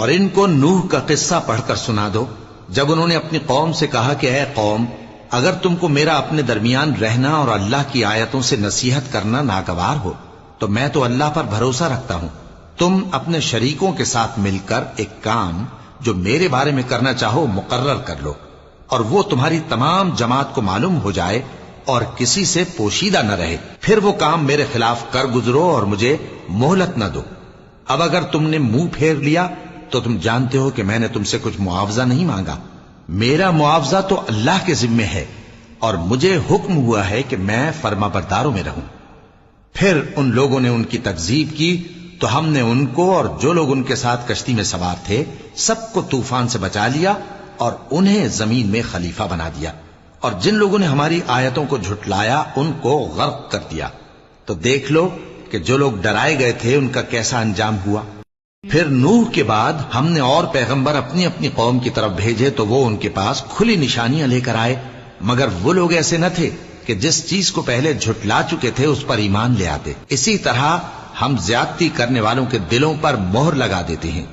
اور ان کو نوح کا قصہ پڑھ کر سنا دو جب انہوں نے اپنی قوم سے کہا کہ اے قوم، اگر تم کو میرا اپنے درمیان رہنا اور اللہ کی آیتوں سے نصیحت کرنا ناگوار ہو تو میں تو اللہ پر بھروسہ رکھتا ہوں، تم اپنے شریکوں کے ساتھ مل کر ایک کام جو میرے بارے میں کرنا چاہو مقرر کر لو، اور وہ تمہاری تمام جماعت کو معلوم ہو جائے اور کسی سے پوشیدہ نہ رہے، پھر وہ کام میرے خلاف کر گزرو اور مجھے مہلت نہ دو۔ اب اگر تم نے منہ پھیر لیا تو تم جانتے ہو کہ میں نے تم سے کچھ معاوضہ نہیں مانگا، میرا معاوضہ تو اللہ کے ذمے ہے، اور مجھے حکم ہوا ہے کہ میں فرما برداروں میں رہوں۔ پھر ان لوگوں نے ان کی تکذیب کی تو ہم نے ان کو اور جو لوگ ان کے ساتھ کشتی میں سوار تھے سب کو طوفان سے بچا لیا اور انہیں زمین میں خلیفہ بنا دیا، اور جن لوگوں نے ہماری آیتوں کو جھٹلایا ان کو غرق کر دیا۔ تو دیکھ لو کہ جو لوگ ڈرائے گئے تھے ان کا کیسا انجام ہوا۔ پھر نوح کے بعد ہم نے اور پیغمبر اپنی اپنی قوم کی طرف بھیجے تو وہ ان کے پاس کھلی نشانیاں لے کر آئے، مگر وہ لوگ ایسے نہ تھے کہ جس چیز کو پہلے جھٹلا چکے تھے اس پر ایمان لے آتے۔ اسی طرح ہم زیادتی کرنے والوں کے دلوں پر مہر لگا دیتے ہیں۔